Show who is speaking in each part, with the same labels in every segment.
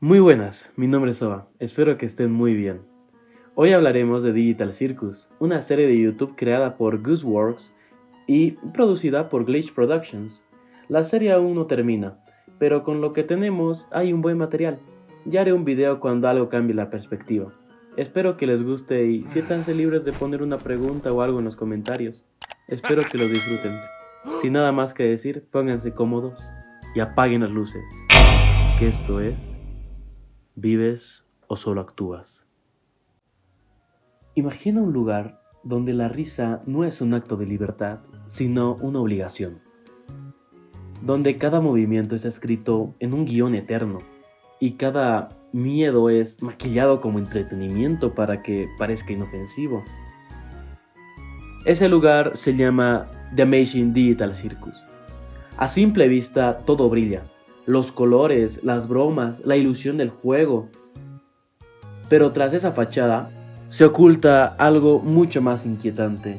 Speaker 1: Muy buenas, mi nombre es Soba, espero que estén muy bien. Hoy hablaremos de Digital Circus, una serie de YouTube creada por Gooseworks y producida por Glitch Productions. La serie aún no termina, pero con lo que tenemos hay un buen material. Ya haré un video cuando algo cambie la perspectiva. Espero que les guste y siéntanse libres de poner una pregunta o algo en los comentarios. Espero que lo disfruten. Sin nada más que decir, pónganse cómodos y apaguen las luces, que esto es ¿Vives o solo actúas? Imagina un lugar donde la risa no es un acto de libertad, sino una obligación. Donde cada movimiento está escrito en un guión eterno y cada miedo es maquillado como entretenimiento para que parezca inofensivo. Ese lugar se llama The Amazing Digital Circus. A simple vista todo brilla. Los colores, las bromas, la ilusión del juego. Pero tras esa fachada se oculta algo mucho más inquietante.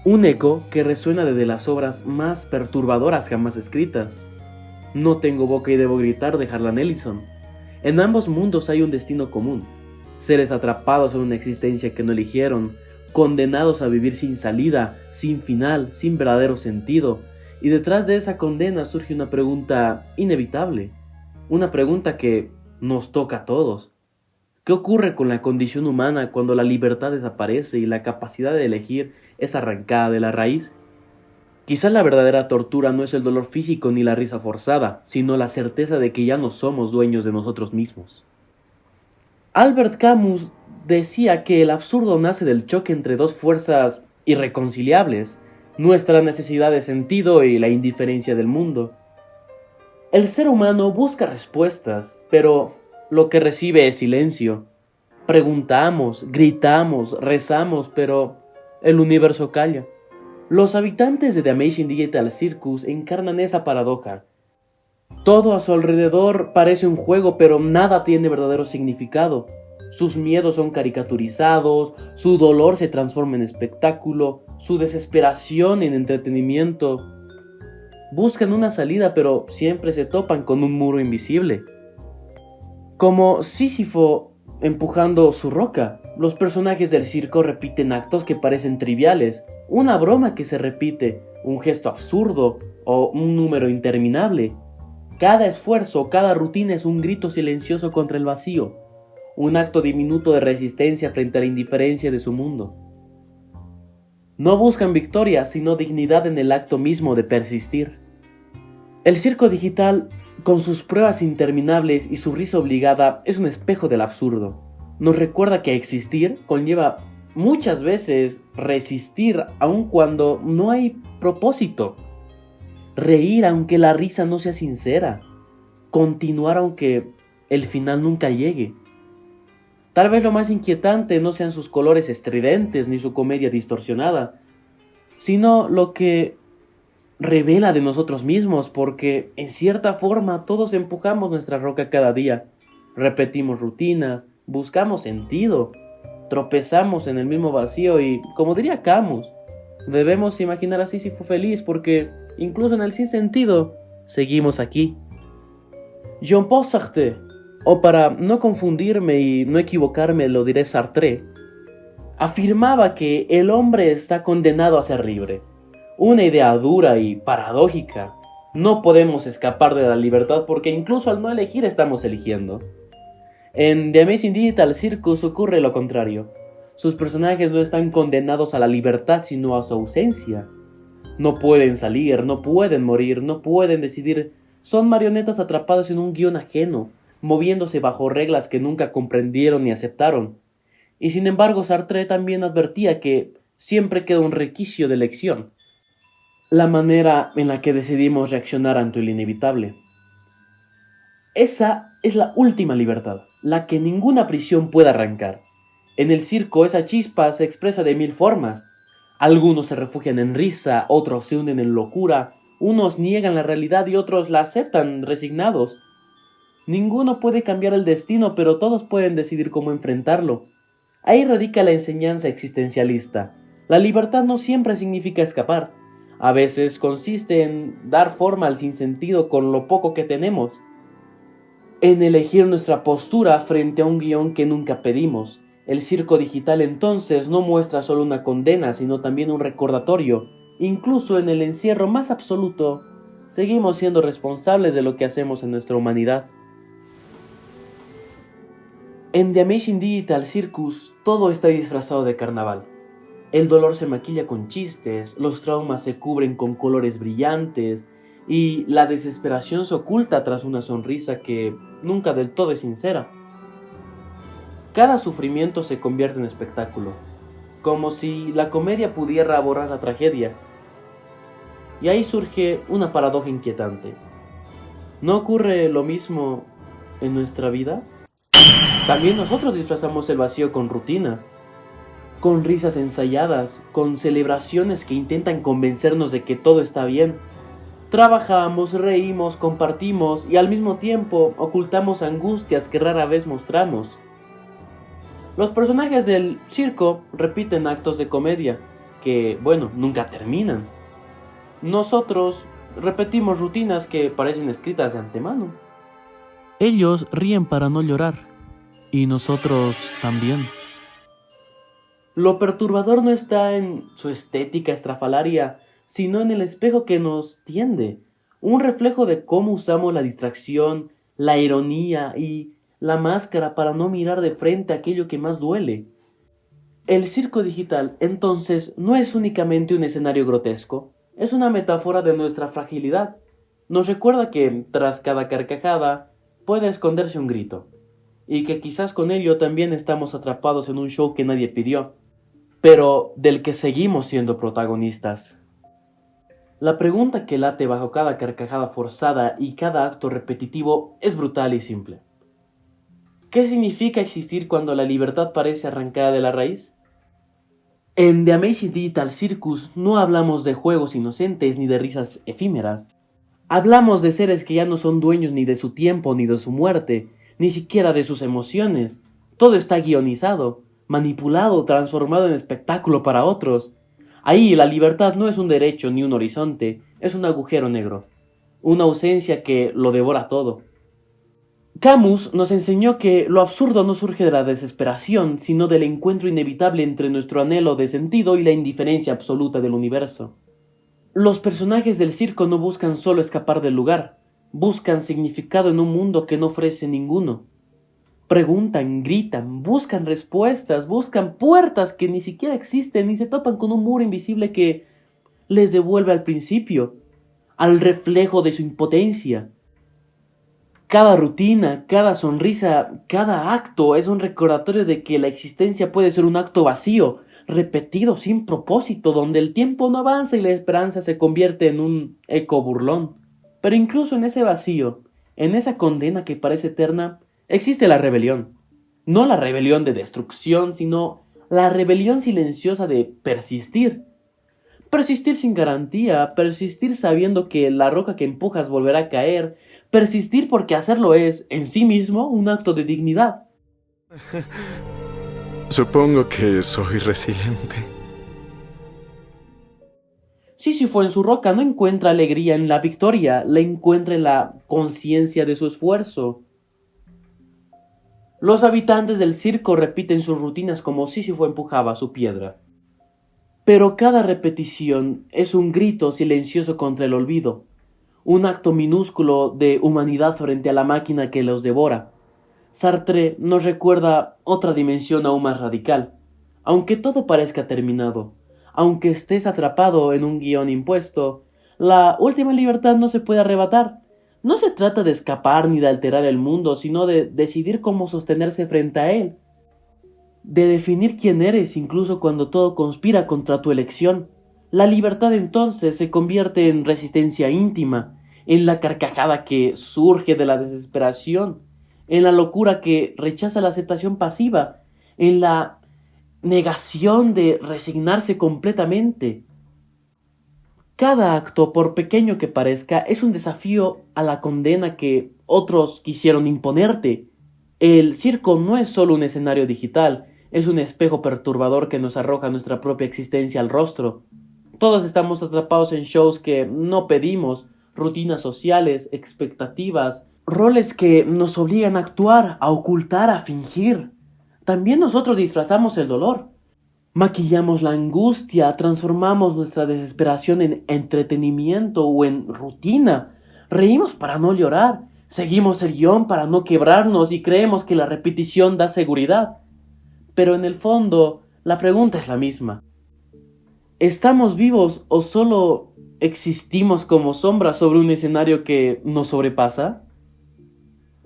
Speaker 1: Un eco que resuena desde las obras más perturbadoras jamás escritas. No tengo boca y debo gritar de Harlan Ellison. En ambos mundos hay un destino común. Seres atrapados en una existencia que no eligieron, condenados a vivir sin salida, sin final, sin verdadero sentido. Y detrás de esa condena surge una pregunta inevitable. Una pregunta que nos toca a todos. ¿Qué ocurre con la condición humana cuando la libertad desaparece y la capacidad de elegir es arrancada de la raíz? Quizás la verdadera tortura no es el dolor físico ni la risa forzada, sino la certeza de que ya no somos dueños de nosotros mismos. Albert Camus decía que el absurdo nace del choque entre dos fuerzas irreconciliables, nuestra necesidad de sentido y la indiferencia del mundo. El ser humano busca respuestas, pero lo que recibe es silencio. Preguntamos, gritamos, rezamos, pero el universo calla. Los habitantes de The Amazing Digital Circus encarnan esa paradoja. Todo a su alrededor parece un juego, pero nada tiene verdadero significado. Sus miedos son caricaturizados, su dolor se transforma en espectáculo, su desesperación en entretenimiento. Buscan una salida, pero siempre se topan con un muro invisible. Como Sísifo empujando su roca, los personajes del circo repiten actos que parecen triviales, una broma que se repite, un gesto absurdo o un número interminable. Cada esfuerzo, cada rutina es un grito silencioso contra el vacío, un acto diminuto de resistencia frente a la indiferencia de su mundo. No buscan victoria, sino dignidad en el acto mismo de persistir. El circo digital, con sus pruebas interminables y su risa obligada, es un espejo del absurdo. Nos recuerda que existir conlleva muchas veces resistir aun cuando no hay propósito. Reír aunque la risa no sea sincera. Continuar aunque el final nunca llegue. Tal vez lo más inquietante no sean sus colores estridentes ni su comedia distorsionada, sino lo que revela de nosotros mismos, porque en cierta forma todos empujamos nuestra roca cada día, repetimos rutinas, buscamos sentido, tropezamos en el mismo vacío y, como diría Camus, debemos imaginar a Sísifo feliz porque, incluso en el sinsentido, seguimos aquí. Jean-Paul Sartre, o para no confundirme y no equivocarme lo diré Sartre, afirmaba que el hombre está condenado a ser libre. Una idea dura y paradójica. No podemos escapar de la libertad porque incluso al no elegir estamos eligiendo. En The Amazing Digital Circus ocurre lo contrario. Sus personajes no están condenados a la libertad sino a su ausencia. No pueden salir, no pueden morir, no pueden decidir. Son marionetas atrapadas en un guión ajeno, moviéndose bajo reglas que nunca comprendieron ni aceptaron. Y sin embargo, Sartre también advertía que siempre queda un requisito de elección, la manera en la que decidimos reaccionar ante lo inevitable. Esa es la última libertad, la que ninguna prisión puede arrancar. En el circo esa chispa se expresa de mil formas. Algunos se refugian en risa, otros se hunden en locura, unos niegan la realidad y otros la aceptan resignados. Ninguno puede cambiar el destino, pero todos pueden decidir cómo enfrentarlo. Ahí radica la enseñanza existencialista. La libertad no siempre significa escapar. A veces consiste en dar forma al sinsentido con lo poco que tenemos. en elegir nuestra postura frente a un guión que nunca pedimos. El circo digital entonces no muestra solo una condena, sino también un recordatorio. Incluso en el encierro más absoluto, seguimos siendo responsables de lo que hacemos en nuestra humanidad. En The Amazing Digital Circus, todo está disfrazado de carnaval. El dolor se maquilla con chistes, los traumas se cubren con colores brillantes y la desesperación se oculta tras una sonrisa que nunca del todo es sincera. Cada sufrimiento se convierte en espectáculo, como si la comedia pudiera borrar la tragedia. Y ahí surge una paradoja inquietante. ¿No ocurre lo mismo en nuestra vida? También nosotros disfrazamos el vacío con rutinas, con risas ensayadas, con celebraciones que intentan convencernos de que todo está bien. Trabajamos, reímos, compartimos y al mismo tiempo ocultamos angustias que rara vez mostramos. Los personajes del circo repiten actos de comedia que, bueno, nunca terminan. Nosotros repetimos rutinas que parecen escritas de antemano. Ellos ríen para no llorar, y nosotros también. Lo perturbador no está en su estética estrafalaria, sino en el espejo que nos tiende, un reflejo de cómo usamos la distracción, la ironía y la máscara para no mirar de frente aquello que más duele. El circo digital, entonces, no es únicamente un escenario grotesco, es una metáfora de nuestra fragilidad. Nos recuerda que, tras cada carcajada, puede esconderse un grito, y que quizás con ello también estamos atrapados en un show que nadie pidió, pero del que seguimos siendo protagonistas. La pregunta que late bajo cada carcajada forzada y cada acto repetitivo es brutal y simple. ¿Qué significa existir cuando la libertad parece arrancada de la raíz? En The Amazing Digital Circus no hablamos de juegos inocentes ni de risas efímeras. Hablamos de seres que ya no son dueños ni de su tiempo ni de su muerte, ni siquiera de sus emociones. Todo está guionizado, manipulado, transformado en espectáculo para otros. Ahí la libertad no es un derecho ni un horizonte, es un agujero negro, una ausencia que lo devora todo. Camus nos enseñó que lo absurdo no surge de la desesperación, sino del encuentro inevitable entre nuestro anhelo de sentido y la indiferencia absoluta del universo. Los personajes del circo no buscan solo escapar del lugar, buscan significado en un mundo que no ofrece ninguno. Preguntan, gritan, buscan respuestas, buscan puertas que ni siquiera existen y se topan con un muro invisible que les devuelve al principio, al reflejo de su impotencia. Cada rutina, cada sonrisa, cada acto es un recordatorio de que la existencia puede ser un acto vacío, repetido sin propósito, donde el tiempo no avanza y la esperanza se convierte en un eco burlón. Pero incluso en ese vacío, en esa condena que parece eterna, existe la rebelión. No la rebelión de destrucción, sino la rebelión silenciosa de persistir. Persistir sin garantía, persistir sabiendo que la roca que empujas volverá a caer, persistir porque hacerlo es, en sí mismo, un acto de dignidad.
Speaker 2: Supongo que soy resiliente.
Speaker 1: Sísifo en su roca no encuentra alegría en la victoria, la encuentra en la conciencia de su esfuerzo. Los habitantes del circo repiten sus rutinas como Sísifo empujaba su piedra. Pero cada repetición es un grito silencioso contra el olvido, un acto minúsculo de humanidad frente a la máquina que los devora. Sartre nos recuerda otra dimensión aún más radical. Aunque todo parezca terminado, aunque estés atrapado en un guión impuesto, la última libertad no se puede arrebatar. No se trata de escapar ni de alterar el mundo, sino de decidir cómo sostenerse frente a él. De definir quién eres incluso cuando todo conspira contra tu elección. La libertad entonces se convierte en resistencia íntima, en la carcajada que surge de la desesperación, en la locura que rechaza la aceptación pasiva, en la negación de resignarse completamente. Cada acto, por pequeño que parezca, es un desafío a la condena que otros quisieron imponerte. El circo no es solo un escenario digital, es un espejo perturbador que nos arroja nuestra propia existencia al rostro. Todos estamos atrapados en shows que no pedimos, rutinas sociales, expectativas, roles que nos obligan a actuar, a ocultar, a fingir. También nosotros disfrazamos el dolor. Maquillamos la angustia, transformamos nuestra desesperación en entretenimiento o en rutina. Reímos para no llorar, seguimos el guión para no quebrarnos y creemos que la repetición da seguridad. Pero en el fondo, la pregunta es la misma. ¿Estamos vivos o solo existimos como sombras sobre un escenario que nos sobrepasa?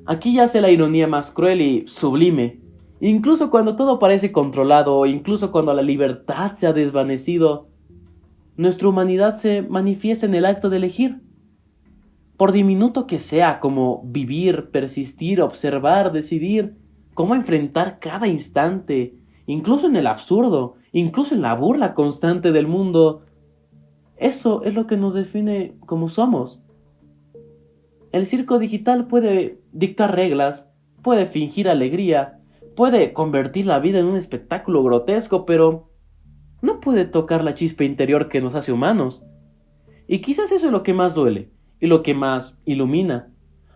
Speaker 1: Aquí yace la ironía más cruel y sublime. Incluso cuando todo parece controlado, incluso cuando la libertad se ha desvanecido, nuestra humanidad se manifiesta en el acto de elegir. Por diminuto que sea, como vivir, persistir, observar, decidir, cómo enfrentar cada instante, incluso en el absurdo, incluso en la burla constante del mundo, eso es lo que nos define como somos. El circo digital puede dictar reglas, puede fingir alegría, puede convertir la vida en un espectáculo grotesco, pero no puede tocar la chispa interior que nos hace humanos. Y quizás eso es lo que más duele y lo que más ilumina.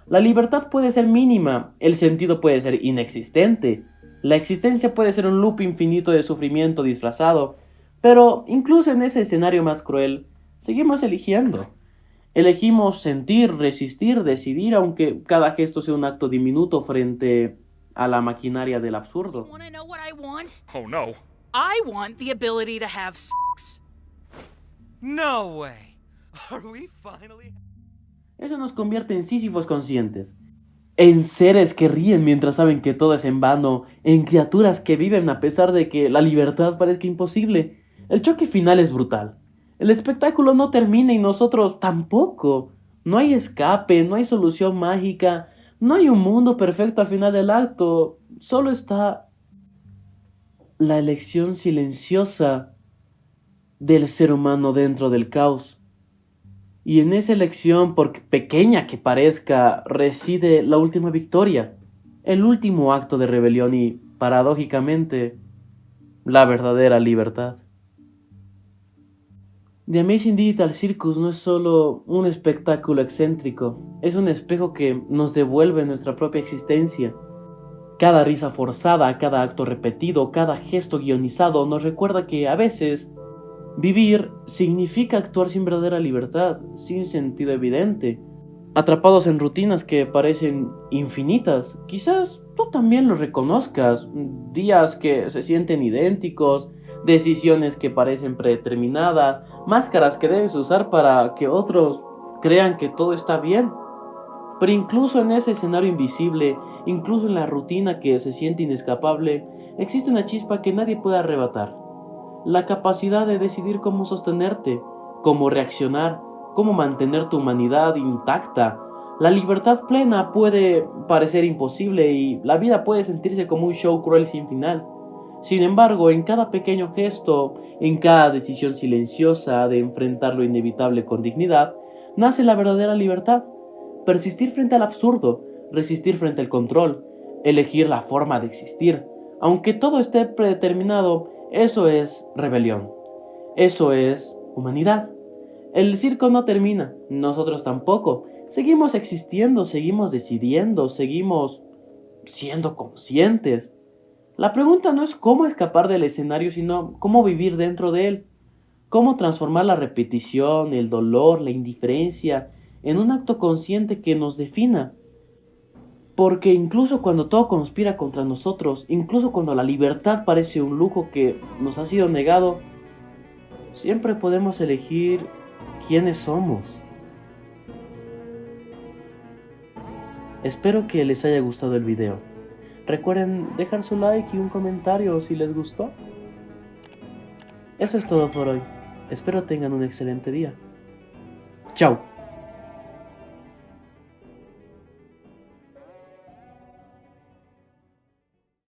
Speaker 1: La libertad puede ser mínima, el sentido puede ser inexistente, la existencia puede ser un loop infinito de sufrimiento disfrazado, pero incluso en ese escenario más cruel, seguimos eligiendo. Elegimos sentir, resistir, decidir, aunque cada gesto sea un acto diminuto frente a la maquinaria del absurdo.
Speaker 3: Want to know what I want?
Speaker 2: Oh no.
Speaker 3: I want the ability to have sex.
Speaker 4: No way. Are we finally?
Speaker 1: Eso nos convierte en sísifos conscientes, en seres que ríen mientras saben que todo es en vano, en criaturas que viven a pesar de que la libertad parezca imposible. El choque final es brutal. El espectáculo no termina y nosotros tampoco. No hay escape, no hay solución mágica, no hay un mundo perfecto al final del acto. Solo está la elección silenciosa del ser humano dentro del caos. Y en esa elección, por pequeña que parezca, reside la última victoria, el último acto de rebelión y, paradójicamente, la verdadera libertad. The Amazing Digital Circus no es solo un espectáculo excéntrico, es un espejo que nos devuelve nuestra propia existencia. Cada risa forzada, cada acto repetido, cada gesto guionizado nos recuerda que a veces vivir significa actuar sin verdadera libertad, sin sentido evidente, atrapados en rutinas que parecen infinitas. Quizás tú también lo reconozcas, días que se sienten idénticos, decisiones que parecen predeterminadas, máscaras que debes usar para que otros crean que todo está bien. Pero incluso en ese escenario invisible, incluso en la rutina que se siente inescapable, existe una chispa que nadie puede arrebatar. La capacidad de decidir cómo sostenerte, cómo reaccionar, cómo mantener tu humanidad intacta. La libertad plena puede parecer imposible y la vida puede sentirse como un show cruel sin final. Sin embargo, en cada pequeño gesto, en cada decisión silenciosa de enfrentar lo inevitable con dignidad, nace la verdadera libertad. Persistir frente al absurdo, resistir frente al control, elegir la forma de existir. Aunque todo esté predeterminado, eso es rebelión. Eso es humanidad. El circo no termina, nosotros tampoco. Seguimos existiendo, seguimos decidiendo, seguimos siendo conscientes. La pregunta no es cómo escapar del escenario, sino cómo vivir dentro de él. Cómo transformar la repetición, el dolor, la indiferencia en un acto consciente que nos defina. Porque incluso cuando todo conspira contra nosotros, incluso cuando la libertad parece un lujo que nos ha sido negado, siempre podemos elegir quiénes somos. Espero que les haya gustado el video. Recuerden dejar su like y un comentario si les gustó. Eso es todo por hoy. Espero tengan un excelente día. Chao.